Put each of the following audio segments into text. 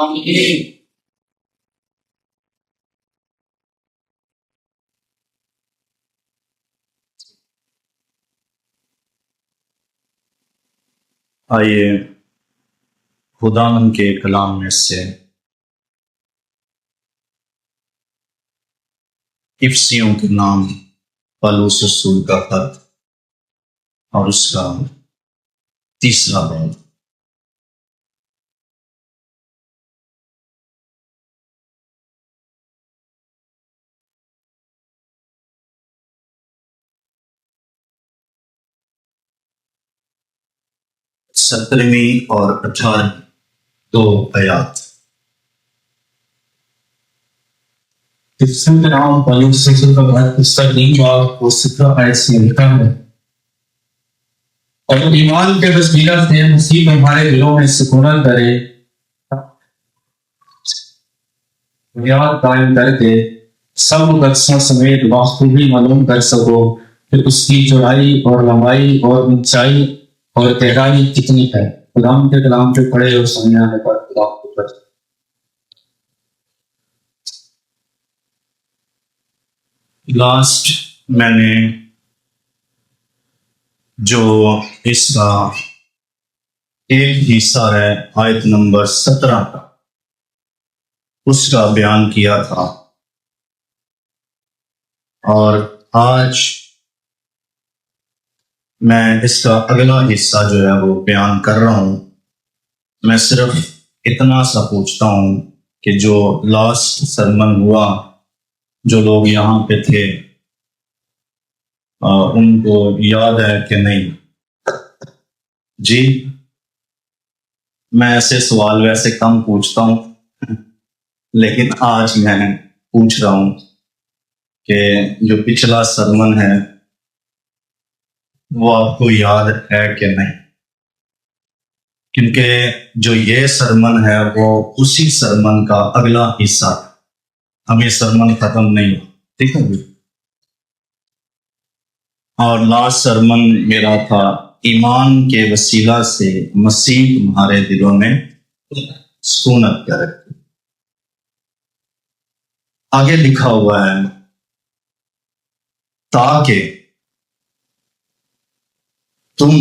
आइए खुदावन के कलाम में से इफ्सियों के नाम पौलुस रसूल का खत और उसका 3रा बाब। सत्रहवीं और 18वीं 2 आयात। इफ्सियों के नाम पौलुस रसूल का खत उसका 3 बाब और 17 आयत से लिखा है। और ईमान के वसीला से मसीह हमारे दिलों में सुकूनत करे, बुनियाद कायम करके सब मुकद्दसों समेत बाखूबी मालूम कर सको कि उसकी चौड़ाई और लंबाई और ऊंचाई और गहराई कितनी है। खुदा के कलाम जो पढ़े और सुनने आने पर खुदा को बरकत। लास्ट मैंने जो इसका एक हिस्सा है आयत नंबर 17 का, उसका बयान किया था, और आज मैं इसका अगला हिस्सा जो है वो बयान कर रहा हूं। मैं सिर्फ इतना सा पूछता हूं कि जो लास्ट सरमन हुआ, जो लोग यहाँ पे थे, उनको याद है कि नहीं? जी, मैं ऐसे सवाल वैसे कम पूछता हूं, लेकिन आज मैं पूछ रहा हूं कि जो पिछला सरमन है वो आपको याद है कि नहीं? क्योंकि जो ये सरमन है वो उसी सरमन का अगला हिस्सा है। अब ये सरमन खत्म नहीं हुआ, ठीक है? और लास्ट सरमन मेरा था ईमान के वसीला से मसीह तुम्हारे दिलों में सुकूनत करे। आगे लिखा हुआ है, ताकि तुम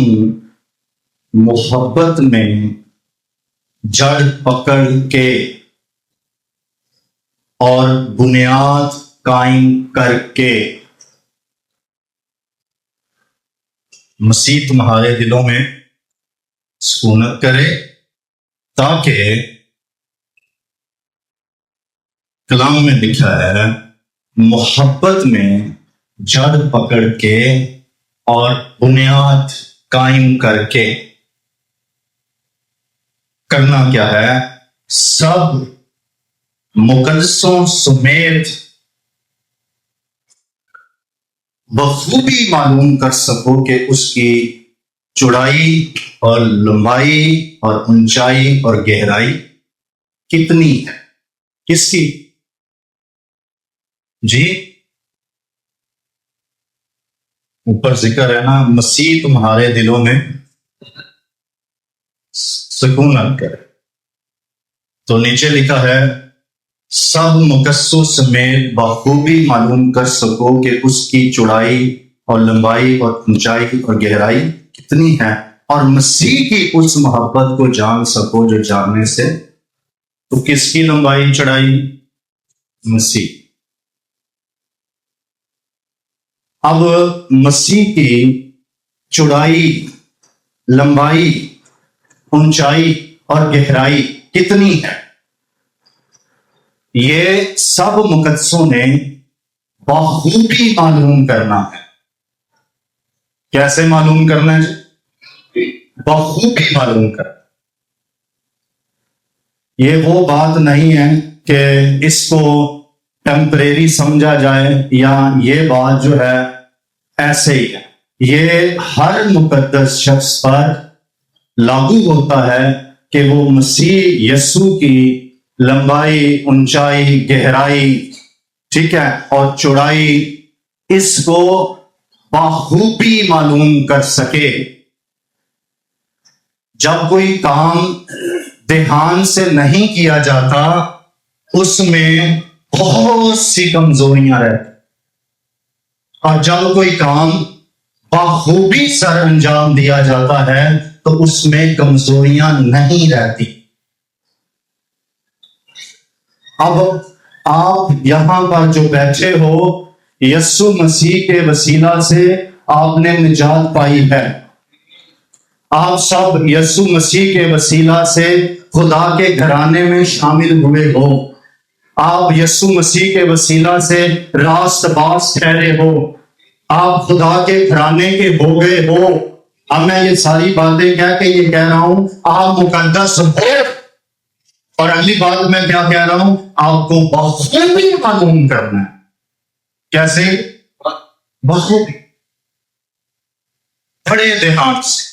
मोहब्बत में जड़ पकड़ के और बुनियाद कायम करके मसीह तुम्हारे दिलों में सुकूनत करे, ताकि कलाम में लिखा है मोहब्बत में जड़ पकड़ के और बुनियाद कायम करके। करना क्या है? सब मुकद्दसों समेत बखूबी मालूम कर सको कि उसकी चौड़ाई और लंबाई और ऊंचाई और गहराई कितनी है। किसकी? जी, ऊपर जिक्र है ना, मसीह तुम्हारे दिलों में सुकूनत करे। तो नीचे लिखा है सब मुकद्दसों समेत बखूबी मालूम कर सको कि उसकी चौड़ाई और लंबाई और ऊंचाई और गहराई कितनी है, और मसीह की उस मोहब्बत को जान सको जो जानने से। तो किसकी लंबाई चौड़ाई? मसीह। अब मसीह की चौड़ाई, लंबाई, ऊंचाई और गहराई कितनी है, ये सब मुकद्दसों ने बखूबी मालूम करना है। कैसे मालूम करना है? बखूबी मालूम करना। ये वो बात नहीं है कि इसको टेम्परेरी समझा जाए, या ये बात जो है ऐसे ही है। ये हर मुकद्दस शख्स पर लागू होता है कि वो मसीह यीशु की लंबाई, ऊंचाई, गहराई, ठीक है, और चौड़ाई, इसको बखूबी मालूम कर सके। जब कोई काम ध्यान से नहीं किया जाता, उसमें बहुत सी कमजोरियां रहती। और जब कोई काम बखूबी सर अंजाम दिया जाता है तो उसमें कमजोरियां नहीं रहती। अब आप यहां पर जो बैठे हो, यीशु मसीह के वसीला से आपने निजात पाई है। आप सब यीशु मसीह के वसीला से खुदा के घराने में शामिल हुए हो। आप यीशु मसीह के वसीला से रास्तबाज ठहरे हो। आप खुदा के घराने के हो गए हो। अब मैं ये सारी बातें कह के ये कह रहा हूं, आप मुकद्दस हो। और अगली बात मैं क्या कह रहा हूं, आपको बखूबी मालूम करना है। कैसे? बखूबी, बड़े ध्यान से,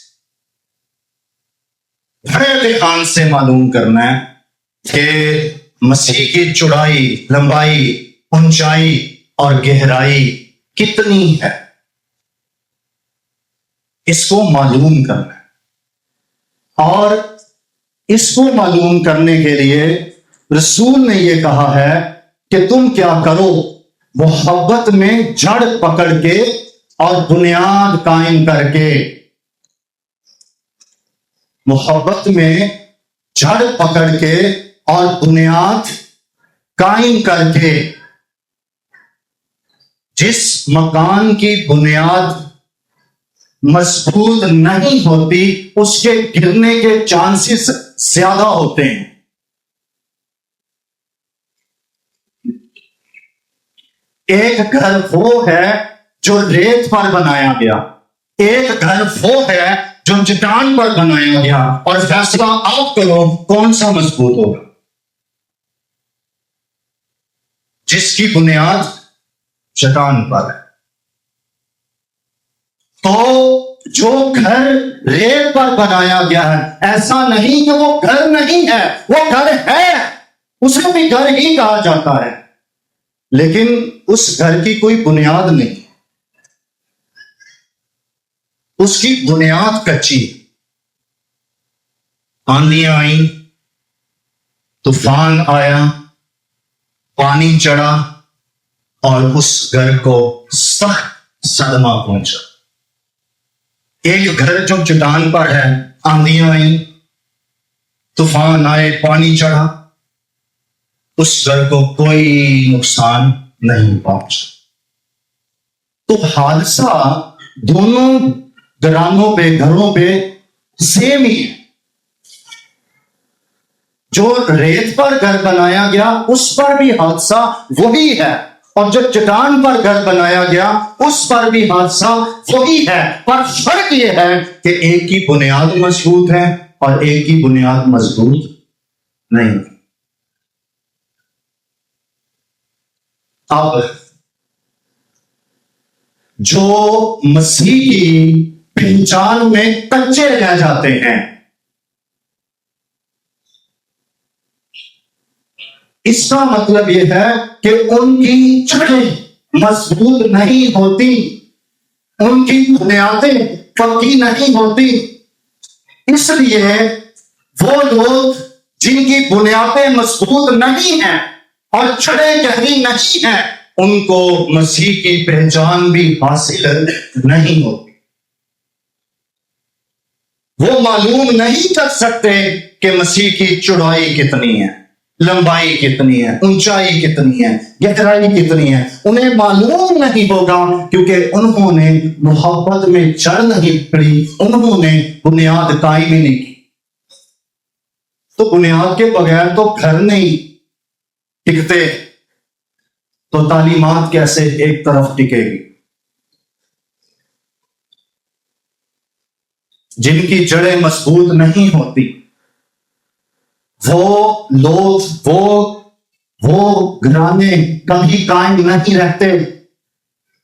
बड़े ध्यान से मालूम करना है कि मसीह की चौड़ाई, लंबाई, ऊंचाई और गहराई कितनी है, इसको मालूम करना है। और इसको मालूम करने के लिए रसूल ने यह कहा है कि तुम क्या करो, मोहब्बत में जड़ पकड़ के और बुनियाद कायम करके, मोहब्बत में जड़ पकड़ के और बुनियाद कायम करके। जिस मकान की बुनियाद मजबूत नहीं होती, उसके गिरने के चांसेस ज्यादा होते हैं। एक घर वो है जो रेत पर बनाया गया, एक घर वो है जो चट्टान पर बनाया गया। और फैसला आप करो कौन सा मजबूत होगा। जिसकी बुनियाद चट्टान पर है। तो जो घर रेत पर बनाया गया है, ऐसा नहीं कि वो घर नहीं है, वो घर है, उसे भी घर ही कहा जाता है, लेकिन उस घर की कोई बुनियाद नहीं, उसकी बुनियाद कच्ची। आंधियां आई, तूफान आया, पानी चढ़ा और उस घर को सख्त सदमा पहुंचा। एक घर जो चट्टान पर है, आंधियां आई, तूफान आए, पानी चढ़ा, उस घर को कोई नुकसान नहीं पहुंचा। तो हादसा दोनों घरों पे सेम ही है। जो रेत पर घर बनाया गया उस पर भी हादसा वही है, और जो चट्टान पर घर बनाया गया उस पर भी हादसा वही है। पर फर्क यह है कि एक की बुनियाद मजबूत है और एक की बुनियाद मजबूत नहीं। अब जो मसीह की पहचान में कच्चे रह जाते हैं, इसका मतलब यह है कि उनकी जड़ें मजबूत नहीं होती, उनकी बुनियादें पक्की नहीं होती। इसलिए वो लोग जिनकी बुनियादें मजबूत नहीं हैं और जड़ें गहरी नहीं हैं, उनको मसीह की पहचान भी हासिल नहीं होती। वो मालूम नहीं कर सकते कि मसीह की चौड़ाई कितनी है, लंबाई कितनी है, ऊंचाई कितनी है, गहराई कितनी है। उन्हें मालूम नहीं होगा क्योंकि उन्होंने मोहब्बत में जड़ नहीं पड़ी, उन्होंने बुनियाद कायम ही नहीं की। तो बुनियाद के बगैर तो घर नहीं टिकते, तो तालीमात कैसे एक तरफ टिकेगी। जिनकी जड़ें मजबूत नहीं होती, वो लोग, वो घराने कभी कायम नहीं रहते।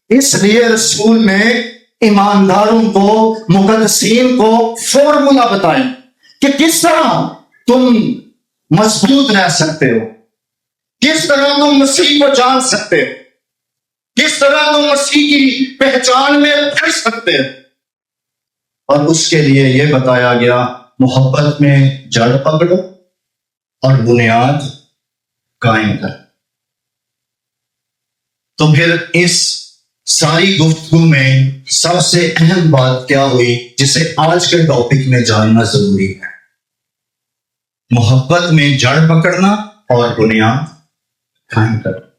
इसलिए रसूल ने ईमानदारों को, मुकद्दसीन को फॉर्मूला बताया कि किस तरह तुम मजबूत रह सकते हो, किस तरह तुम मसीह को जान सकते हो, किस तरह तुम मसीह की पहचान में बढ़ सकते हो। और उसके लिए यह बताया गया, मोहब्बत में जड़ पकड़ो और बुनियाद कायम कर। तो फिर इस सारी गुफ्तगू में सबसे अहम बात क्या हुई जिसे आज के टॉपिक में जानना जरूरी है? मोहब्बत में जड़ पकड़ना और बुनियाद कायम करना।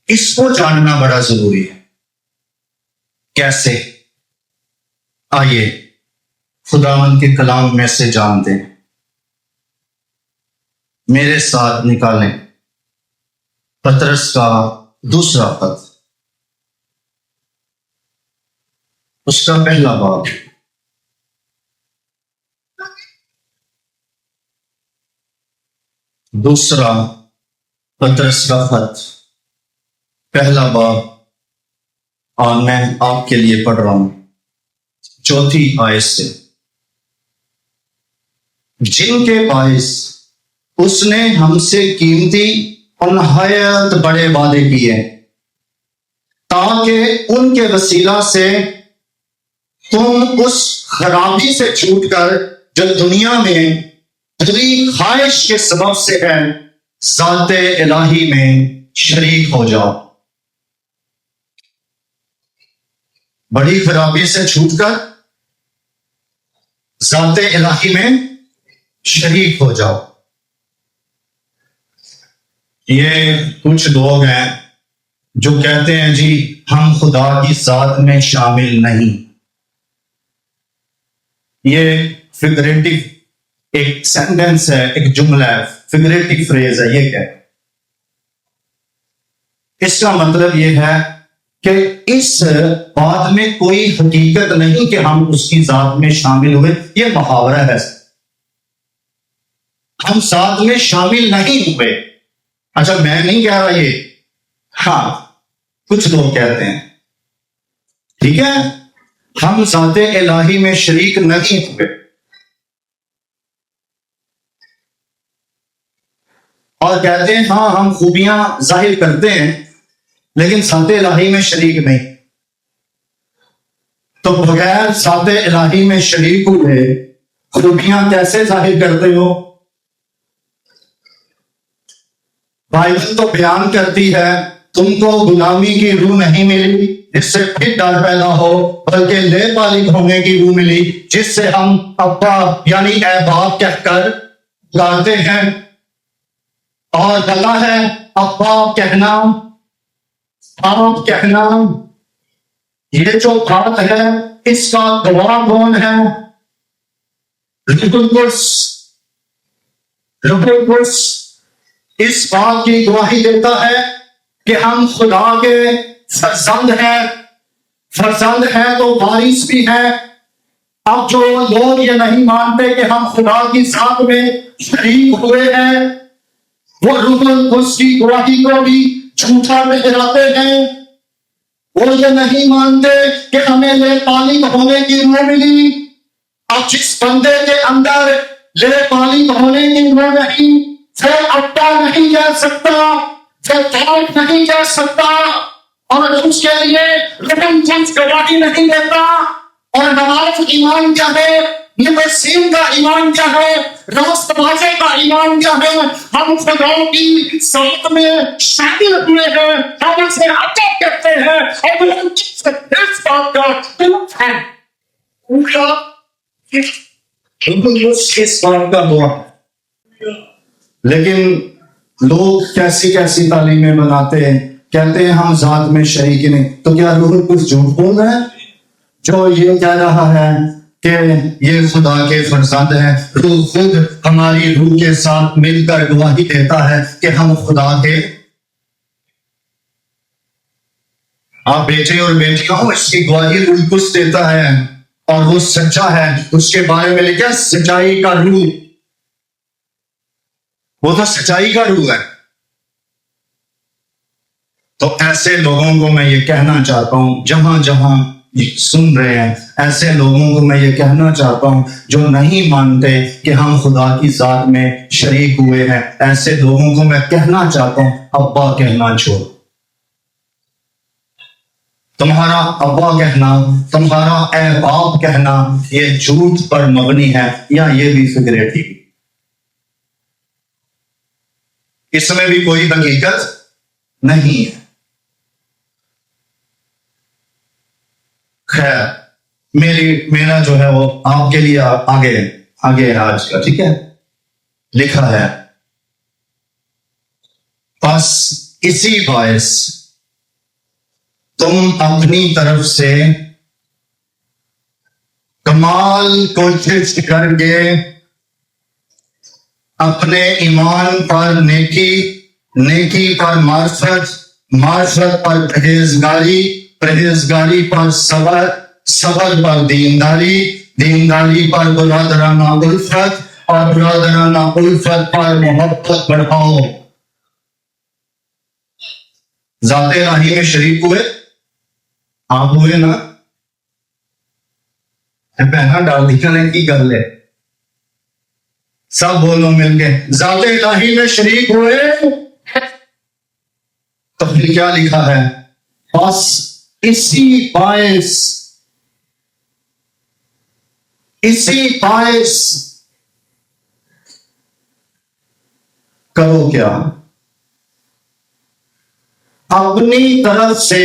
इसको जानना बड़ा जरूरी है। कैसे? आइए खुदावंद के कलाम में से जानते हैं। मेरे साथ निकालें पतरस का दूसरा पत्र, उसका पहला बाब। दूसरा पतरस का पत्र, पहला बाब, और मैं आपके लिए पढ़ रहा हूं 4 आयत से। जिनके बाइस उसने हमसे कीमती और नहायत बड़े वादे किए, ताकि उनके वसीला से तुम उस खराबी से छूटकर जो दुनिया में बुरी ख्वाहिश के सबब से है, ज़ाते इलाही में शरीक हो जाओ। बड़ी खराबी से छूटकर ज़ाते इलाही में शरीक हो जाओ। ये कुछ लोग हैं जो कहते हैं जी हम खुदा की ज़ात में शामिल नहीं। ये फिगरेटिव एक सेंटेंस है, एक जुमला है, फिगरेटिव फ्रेज है। ये क्या है? इसका मतलब ये है कि इस बात में कोई हकीकत नहीं कि हम उसकी जात में शामिल हुए। ये मुहावरा है, हम साथ में शामिल नहीं हुए। अच्छा, मैं नहीं कह रहा ये, हाँ कुछ लोग कहते हैं, ठीक है, हम ज़ाते इलाही में शरीक नहीं हुए और कहते हैं हाँ हम खूबियां जाहिर करते हैं लेकिन ज़ाते इलाही में शरीक नहीं। तो बगैर ज़ाते इलाही में शरीक हुए खूबियां कैसे जाहिर करते हो? बाइबल तो बयान करती है तुमको गुलामी की रूह नहीं मिली जिससे फिर डर पैदा हो, बल्कि लेपालिक होने की रूह मिली जिससे हम अब्बा यानी ऐ बाप कहकर पुकारते हैं। और गला है अब्बा कहना, बाप कहना। ये जो बात है इसका गवाह कौन है? रूहुल कुद्स इस बात की गवाही देता है कि हम खुदा के फर्जंद हैं। फर्जंद हैं तो वारिस भी हैं। अब जो लोग ये नहीं मानते कि हम खुदा की जात में शरीक हुए हैं, वो रूहुल कुद्स की गवाही को भी झूठा ठहराते हैं। वो ये नहीं मानते कि हमें लेपालिक होने की रूह मिली। अब जिस बंदे के अंदर लेपालिक होने की रूह नहीं, फिर अब्बा नहीं जा सकता, फिर बाप नहीं जा सकता, और उसके लिए रिपेंटेंस गवाही नहीं देता। और नमाज ईमान क्या है, मुबस्सिर का ईमान क्या है, रास्तबाज़ी का ईमान क्या है? हम खुदा की साथ में शामिल हुए हैं, हम उसे अता करते हैं और हम इस बात का प्रूफ है। उनका इस बात का हुआ, लेकिन लोग कैसी कैसी तालीमें बनाते हैं, कहते हैं हम जात में शरीक नहीं। तो क्या रूहुल कुछ झूठ बोल रहा है जो ये कह रहा है कि ये खुदा के फरजंद हैं? रूह खुद हमारी रूह के साथ मिलकर गवाही देता है कि हम खुदा के आप बेटे और बेटियां हो। इसकी गवाही रूह कुछ देता है और वो सच्चा है। उसके बारे में लिखा सच्चाई का रूह, वो तो सच्चाई का रूह है। तो ऐसे लोगों को मैं ये कहना चाहता हूं, जहां जहां सुन रहे हैं, ऐसे लोगों को मैं ये कहना चाहता हूं जो नहीं मानते कि हम खुदा की जात में शरीक हुए हैं, ऐसे लोगों को मैं कहना चाहता हूं अब्बा कहना छोड़। तुम्हारा अब्बा कहना, तुम्हारा ए बाप कहना, ये झूठ पर मबनी है या ये भी फिगरेटिव। इसमें भी कोई हकीकत नहीं है। खैर मेरा जो है वो आपके लिए आगे आगे है आज का, ठीक है। लिखा है, बस इसी बायस तुम अपनी तरफ से कमाल कोशिश करके अपने ईमान पर नेकी, नेकी पर मार्फत, मार्फत पर परहेजगारी, परहेजगारी पर सबर, सबर पर दीनदारी, दीनदारी पर बुरादराना उल्फत और बुरादराना उल्फत पर मोहब्बत बढ़ाओ। जाते राही में शरीक हुए, आप हुए ना? पहना डाल दिखाने की कर ले, सब बोलो मिलके, जाते इलाही में शरीक हुए। तो फिर क्या लिखा है? बस इसी बायस, इसी बायस करो क्या? अपनी तरफ से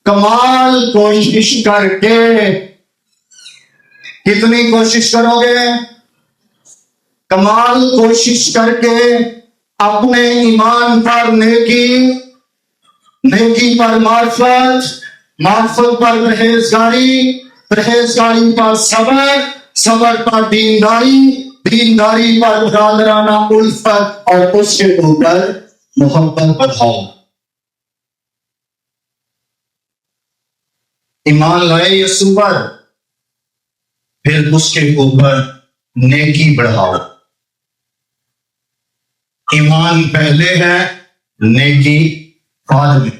कमाल कोशिश करके, कितनी कोशिश करोगे? कमाल कोशिश करके अपने ईमान पर नेकी, नेकी पर मार्फत, मार्फत पर परहेजगारी, परहेजगारी पर सबर, सबर पर दीनदारी, दीनदारी पर बुरादराना उल्फत और उसके ऊपर मोहब्बत बढ़ाओ। ईमान लाए यीशु पर, फिर उसके ऊपर नेकी बढ़ाओ। ईमान पहले है, नेकी बाद में।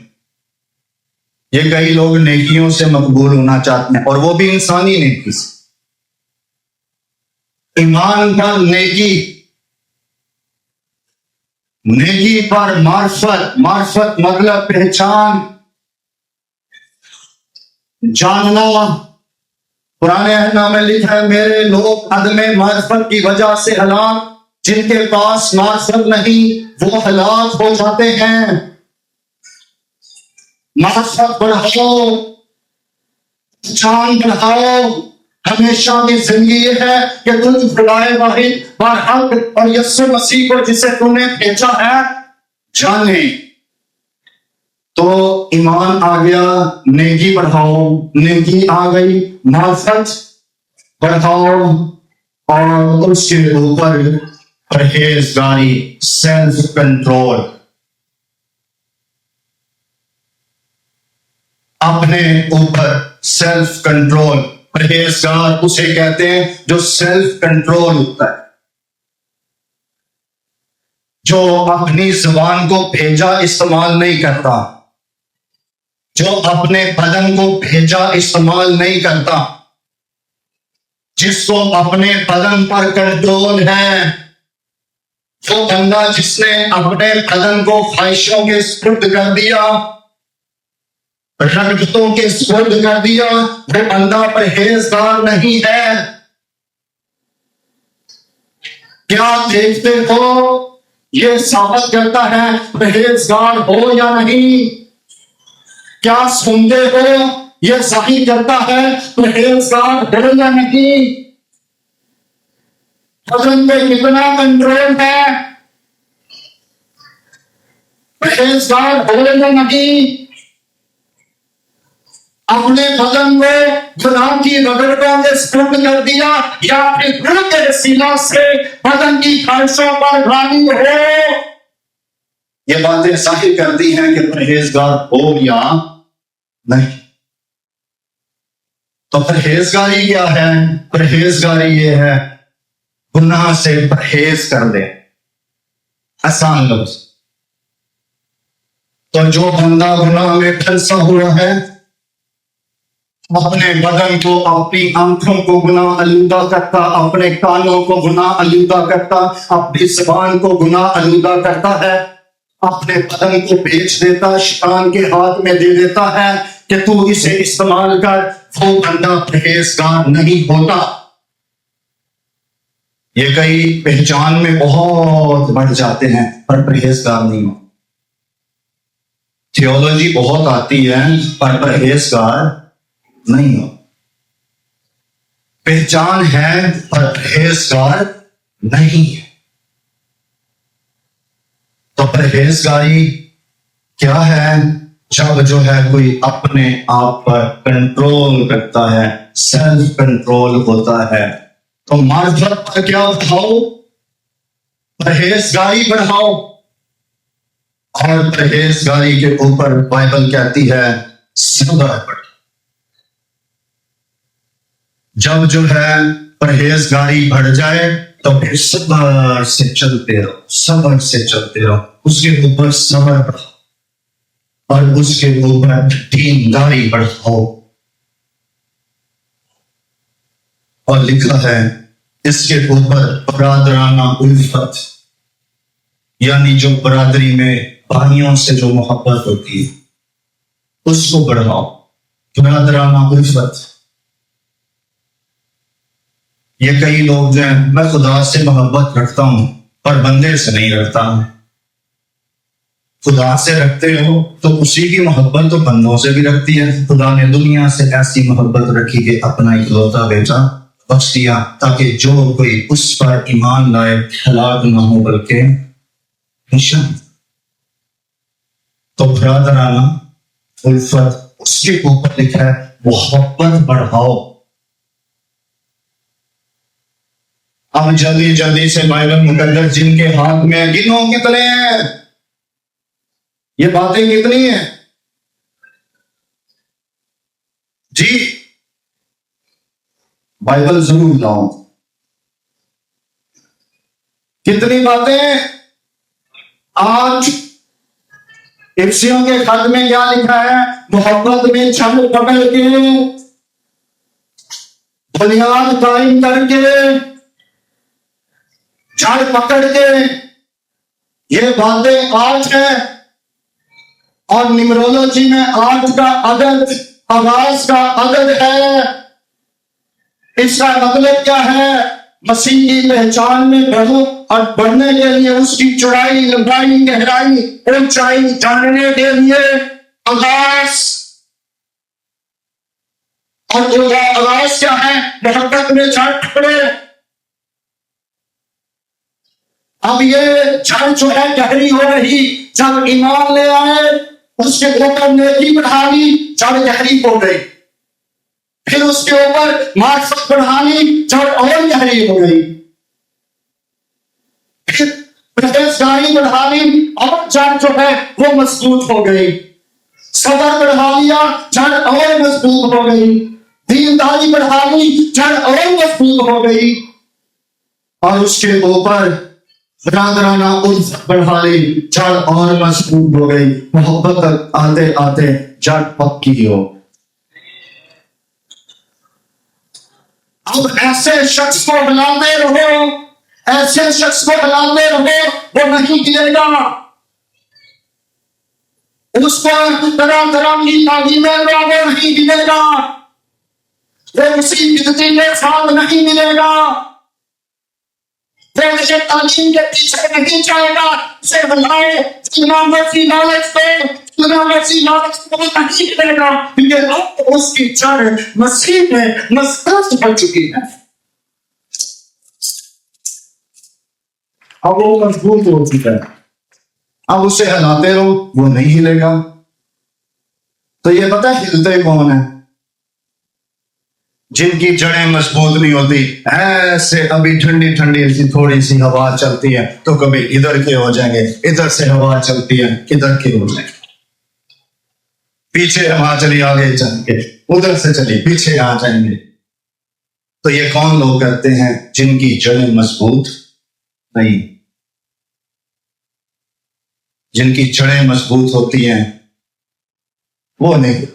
ये कई लोग नेकियों से मकबूल होना चाहते हैं, और वो भी इंसानी नेकी से। ईमान पर नेकी, नेकी पर मार्फत, मार्फत मतलब पहचान, जानना। पुराने अहद में लिखा है, मेरे लोग अदम मार्फत की वजह से हलाक, जिनके पास मार्फत नहीं वो हलाक हो जाते हैं। मार्फत बढ़ाओ, पहचान बढ़ाओ। हमेशा की जिंदगी ये है कि तुम खुदाए वाहिद बरहक और यीशु मसीह को जिसे तुमने भेजा है जाने। तो ईमान आ गया, नेकी बढ़ाओ, नेकी आ गई, मार्फत बढ़ाओ, और उसके ऊपर परहेजगारी, सेल्फ कंट्रोल। अपने ऊपर सेल्फ कंट्रोल, परहेजगार उसे कहते हैं जो सेल्फ कंट्रोल होता है, जो अपनी जुबान को भेजा इस्तेमाल नहीं करता, जो अपने बदन को भेजा इस्तेमाल नहीं करता, जिसको अपने बदन पर कंट्रोल है। वो बंदा जिसने अपने बदन को ख्वाहिशों के सुपुर्द कर दिया, रगबतों के सुपुर्द कर दिया, वो बंदा परहेजगार नहीं है। क्या देखते हो? ये साबित करता है परहेजगार हो या नहीं। क्या सुनते हो? यह जाहिर करता है परहेजगार हो या नहीं। बदन पे कितना कंट्रोल है, परहेजगार हो या नहीं। अपने बदन में गुनाह की रगड़ों के सुपुर्द कर दिया, या फिर गुनाह के वसीला से बदन की ख्वाहिशों पर गानी हो। ये बातें जाहिर करती हैं कि परहेजगार हो या नहीं। तो परहेजगारी क्या है? परहेजगारी ये है, गुनाह से परहेज कर ले। आसान लफ्ज। तो जो बंदा गुनाह में फंसा हुआ है, अपने बदन को, अपनी आंखों को गुनाह आलूदा करता, अपने कानों को गुनाह आलूदा करता, अपनी जुबान को गुनाह आलूदा करता है, अपने बदन को बेच देता, शैतान के हाथ में दे देता है कि तू इसे इस्तेमाल कर। वो बंदा परहेजगार नहीं होता। ये कई पहचान में बहुत बढ़ जाते हैं पर परहेजगार नहीं हो। थियोलॉजी बहुत आती है पर परहेजगार नहीं हो। पहचान है पर परहेजगार नहीं है। तो परहेजगारी क्या है? जब जो है कोई अपने आप पर कंट्रोल करता है, सेल्फ कंट्रोल होता है। तो मार्फत पर क्या उठाओ? परहेजगारी बढ़ाओ। और परहेजगारी के ऊपर बाइबल कहती है सब्र बढ़ाओ। जब जो है परहेजगारी बढ़ जाए तो फिर सब्र से चलते रहो, सब्र से चलते रहो। उसके ऊपर सब्र बढ़ाओ और उसके ऊपर दीनदारी बढ़ाओ। और लिखा है इसके ऊपर बरादराना उल्फत, यानी जो बरादरी में भाइयों से जो मोहब्बत होती है उसको बढ़ाओ। बरादराना उल्फत। ये कई लोग जो हैं, मैं खुदा से मोहब्बत रखता हूं पर बंदे से नहीं रखता हूं। खुदा से रखते हो तो उसी की मोहब्बत तो बंदों से भी रखती है। खुदा ने दुनिया से ऐसी मोहब्बत रखी कि अपना इकलौता बेटा बख्श दिया ताकि जो कोई उस पर ईमान लाए हलाक ना हो बल्कि निशान। तो बरादराना उल्फत, उसके ऊपर लिखा है मोहब्बत बढ़ाओ। अब जल्दी जल्दी से बाइबल मुकद्दस जिनके हाथ में गिनो कितने हैं, ये बातें कितनी हैं जी? बाइबल जरूर लाओ। कितनी बातें? 8। इफ्सियों के खत में क्या लिखा है? मोहब्बत में छड़ पकड़ के, बुनियाद कायम करके, जड़ पकड़ के, ये बातें 8 है। और न्यूमरोलॉजी में 8 का अदद आगाज का अदद है। इसका मतलब क्या है? मसीह की पहचान में बढ़ो और बढ़ने के लिए उसकी चौड़ाई, लंबाई, गहराई, ऊंचाई जानने के लिए आगाज। और आगाज क्या है? मोहब्बत में जड़ पकड़े। अब ये जड़ जो है गहरी हो रही, जब ईमान ले आए उसके ऊपर नेकी बढ़ानी, जड़ गहरी हो गई। फिर उसके ऊपर मार्फत बढ़ानी, जड़ और गहरी हो गई। फिर परहेजगारी बढ़ानी और जड़ जो है वो मजबूत हो गई। सब्र बढ़ा लिया, जड़ और मजबूत हो गई। दीनदारी बढ़ा ली, जड़ और मजबूत हो गई। और उसके ऊपर बरादराना उल्फत बढ़ा ली, जड़ और मजबूत हो गई। मोहब्बत तक आते आते जड़ पक्की हो। अब ऐसे शख्स को बुलाते रहो, ऐसे शख्स को बुलाते रहो, वो नहीं गिरेगा। उसको तरह तरह की तालीमें वो नहीं गिरेगा। वो उसी जिंदगी में फल नहीं मिलेगा। वो मुझे तालीम के पीछे नहीं जाएगा। उसे बुलाए मसीह लालच को नहीं गिरेगा, क्योंकि अब उसकी जड़ मसीह में मजबूत हो चुकी है। अब वो मजबूत हो चुका है। अब उसे हिलाते रहो, वो नहीं हिलेगा। तो ये पता है हिलते कौन है? जिनकी जड़ें मजबूत नहीं होती। ऐसे अभी ठंडी ठंडी सी थोड़ी सी हवा चलती है तो कभी इधर के हो जाएंगे, इधर से हवा चलती है इधर के हो जाएंगे, पीछे हवा चली आगे जाएंगे, उधर से चली पीछे आ जाएंगे। तो ये कौन लोग करते हैं? जिनकी जड़ें मजबूत नहीं। जिनकी जड़ें मजबूत होती हैं वो नहीं।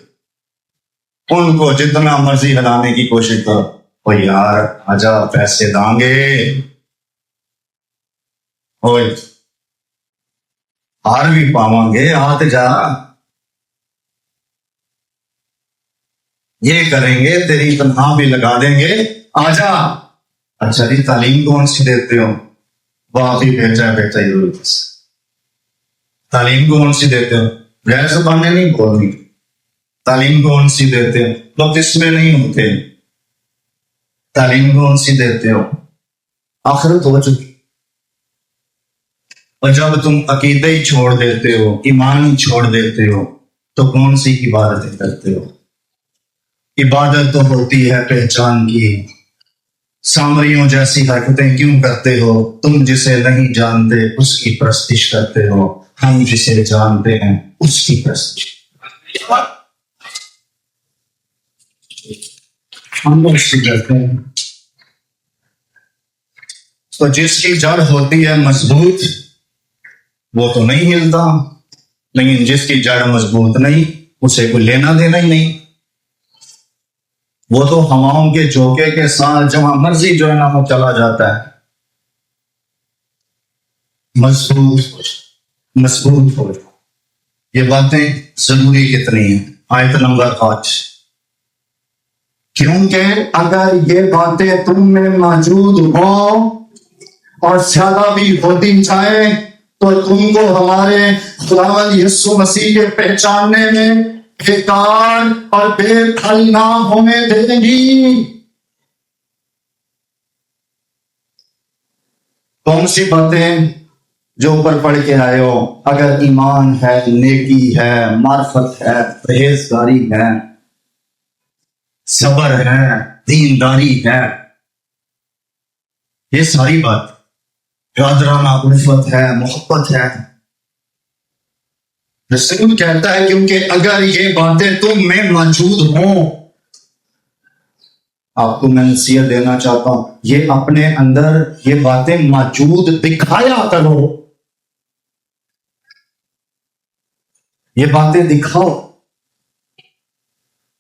उनको जितना मर्जी हिलाने की कोशिश करो, ओ यार आजा पैसे दांगे, ओए हार भी पावांगे, हाथ जा, ये करेंगे, तेरी तनख्वाह भी लगा देंगे, आजा अच्छा जी, तालीम कौन सी देते हो? वाह भी बेटा बेटा ही तालीम कौन सी देते हो? गैर ज़बानें नहीं बोलनी। तालीम कौन सी देते हो? लोग इसमें नहीं होते। तालीम कौन सी देते हो? आखिरत हो चुकी। और जब तुम अकीदे ही छोड़ देते हो, ईमान ही छोड़ देते हो, तो कौन सी इबादतें करते हो? इबादत तो होती है पहचान की। सामरियों जैसी हरकतें क्यों करते हो? तुम जिसे नहीं जानते उसकी प्रस्तिश करते हो, हम जिसे जानते हैं उसकी प्रस्तिश हम उसकी करते हैं। तो जिसकी जड़ होती है मजबूत, वो तो नहीं हिलता, लेकिन जिसकी जड़ मजबूत नहीं, उसे कोई लेना देना ही नहीं। वो तो हवाओं के झोंके के साथ जहां मर्जी जो है ना वो चला जाता है। मजबूत हो। ये बातें जरूरी कितनी है? आयत नंबर 5। क्योंकि अगर ये बातें तुम में मौजूद हो और ज्यादा भी होती जाए, तो तुमको हमारे खुदावंद यीशु मसीह के पहचानने में बेकार और बेफल ना होने देंगी। कौन सी बातें जो ऊपर पढ़ के आए हो? अगर ईमान है, नेकी है, मार्फत है, परहेजगारी है, सबर है, दीनदारी है, ये सारी बात, रादराना उल्फत है, मोहब्बत है। रसूल कहता है क्योंकि अगर ये बातें तुम में मौजूद हो, आपको मैं नसीहत देना चाहता हूं, ये अपने अंदर ये बातें मौजूद दिखाया करो। ये बातें दिखाओ।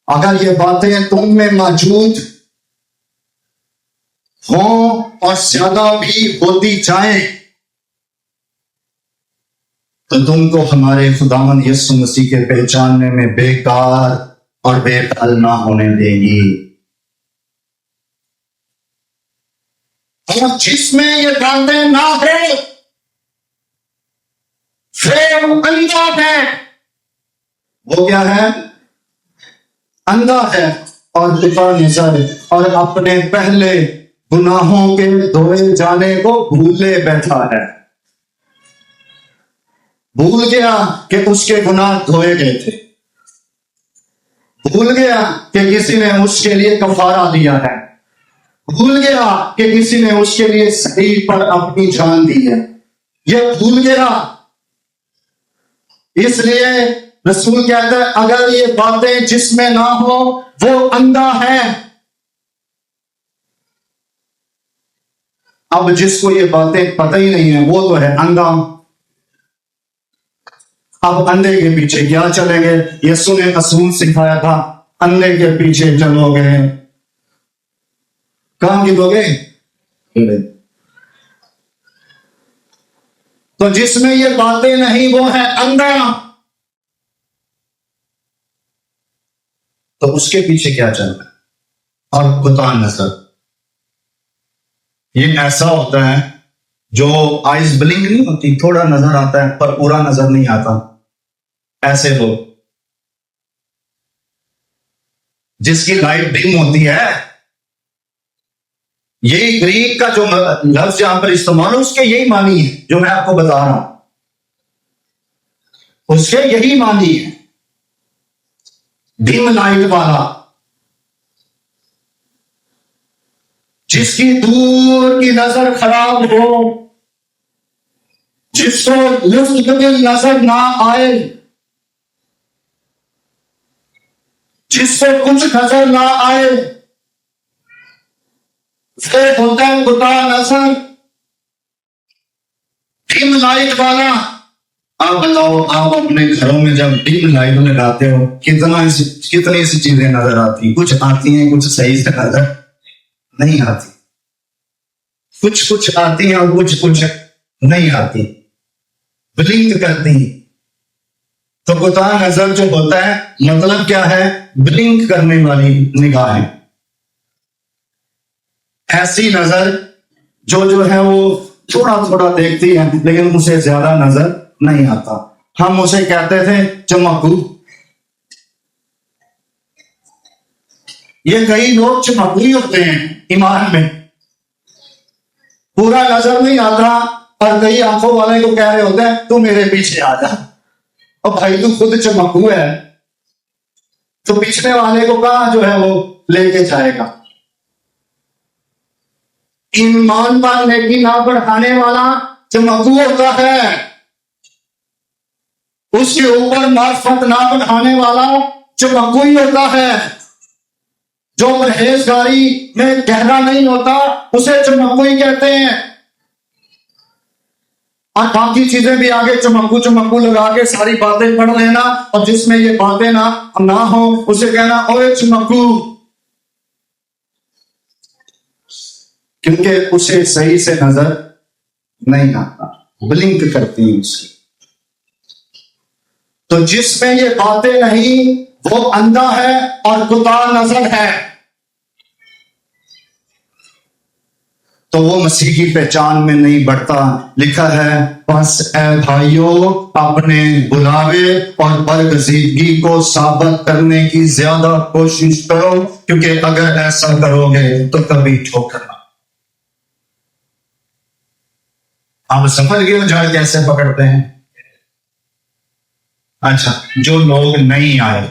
अगर ये बातें तुम में मौजूद हो और ज्यादा भी होती जाए, तो तुमको हमारे खुदावंद यीशु मसीह के पहचानने में बेकार और बेफल ना होने देगी। और जिसमें ये बातें ना हो, फिर अंधा है। वो क्या है? अंधा है और बिना नजर और अपने पहले गुनाहों के धोए जाने को भूले बैठा है। भूल गया कि उसके गुनाह धोए गए थे। भूल गया कि किसी ने उसके लिए कफारा दिया है। भूल गया कि किसी ने उसके लिए शरीर पर अपनी जान दी है। यह भूल गया। इसलिए रसूल कहता है अगर ये बातें जिसमें ना हो, वो अंधा है। अब जिसको ये बातें पता ही नहीं है, वो तो है अंधा। अब अंधे के पीछे क्या चलेंगे? यीशु ने असूल सिखाया था, अंधे के पीछे चलोगे कहां गिरोगे? तो जिसमें ये बातें नहीं, वो है अंधा। तो उसके पीछे क्या चलना? और कुतान नजर, ये ऐसा होता है जो आइज ब्लिंक नहीं होती, थोड़ा नजर आता है पर पूरा नजर नहीं आता। ऐसे लोग जिसकी लाइट डिम होती है, यही ग्रीक का जो लफ्ज यहां पर इस्तेमाल, उसके यही मानी है जो मैं आपको बता रहा हूं, उसके यही मानी है। डिम लाइट वाला, जिसकी दूर की नजर खराब हो, जिसको लुफ्त नजर ना आए, जिससे कुछ नजर ना आए, फिर होता है खुदा नजर, डिम लाइट वाला। आप बताओ, आप अपने घरों में जब डिम लाइट में लगाते हो, कितनी सी चीजें नजर आती, कुछ आती हैं, कुछ सही से नजर नहीं आती, कुछ कुछ आती हैं और कुछ कुछ नहीं आती, ब्लिंक करती। तो खुदा नजर जो होता है, मतलब क्या है? ब्लिंक करने वाली निगाहें। ऐसी नजर जो है वो थोड़ा थोड़ा देखती है, लेकिन उसे ज्यादा नजर नहीं आता। हम उसे कहते थे चमकू। ये कई लोग चमकू ही होते हैं ईमान में, पूरा नजर नहीं आता, और कई आंखों वाले को कह रहे होते हैं तू मेरे पीछे आ जा। और भाई तू खुद चमकू है तो पिछले वाले को कहां जो है वो लेके जाएगा। ईमान पर नेकी ना बढ़ाने वाला चमकू होता है, उसके ऊपर मार्फत ना बढ़ाने वाला चमकू ही होता है। जो परहेजगारी में गहरा नहीं होता उसे चमकू ही कहते हैं। और बाकी चीजें भी आगे चमकू चमकू लगा के सारी बातें पढ़ लेना, और जिसमें ये बातें ना हो उसे कहना ओए चमकू, क्योंकि उसे सही से नजर नहीं आता, ब्लिंक करती है उसकी। तो जिसमें ये बातें नहीं वो अंधा है और कुत्ता नजर है। तो वो मसीह की पहचान में नहीं बढ़ता। लिखा है बस ए भाइयों अपने बुलावे और बरगजीदगी को साबित करने की ज्यादा कोशिश करो, क्योंकि अगर ऐसा करोगे तो कभी ठोकर। आप समझ गए झाड़ कैसे पकड़ते हैं? अच्छा, जो लोग नहीं आए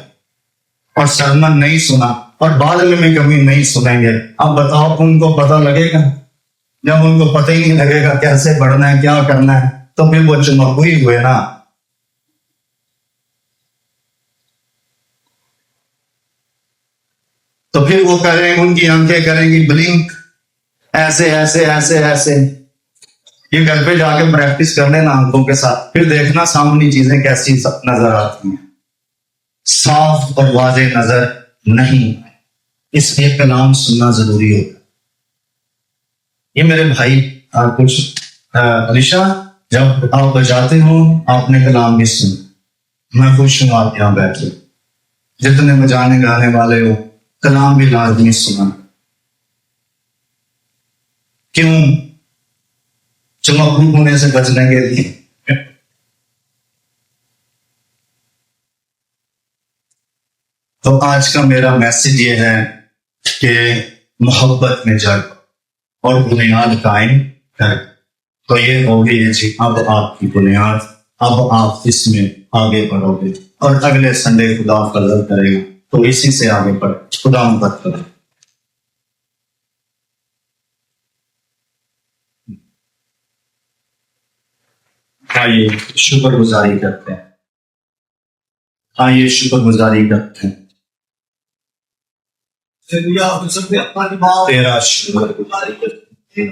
और सरमन नहीं सुना और बाद में कभी नहीं सुनेंगे, अब बताओ उनको पता लगेगा? जब उनको पता ही नहीं लगेगा कैसे बढ़ना है क्या करना है, तो फिर वो चमकू ही हुए ना। तो फिर वो करेंगे, उनकी आंखें करेंगी ब्लिंक, ऐसे ऐसे ऐसे ऐसे। ये घर पे जाके प्रैक्टिस कर लेना आंखों के साथ, फिर देखना सामने चीजें कैसी नजर आती हैं, साफ और वाज़ेह नजर नहीं। इसलिए कलाम सुनना जरूरी होता है। ये मेरे भाई कुछ अलिशा, जब आप बजाते हो आपने कलाम भी सुना। मैं खुश हूं आप यहाँ बैठे, जितने बजाने गाने वाले हो कलाम भी लाजमी सुना। क्यों? चमकू होने से बचने के लिए। तो आज का मेरा मैसेज ये है कि मोहब्बत में जग और बुनियाद कायम कर। तो ये होगी जी अब आपकी बुनियाद, अब आप इसमें आगे बढ़ोगे और अगले संडे खुदा फजल करेगा तो इसी से आगे बढ़। खुदा मदद करे। आइए शुक्रगुजारी करते हैं, आइए शुक्रगुजारी करते हैं। तेरा शुक्रगुजारी करते हैं।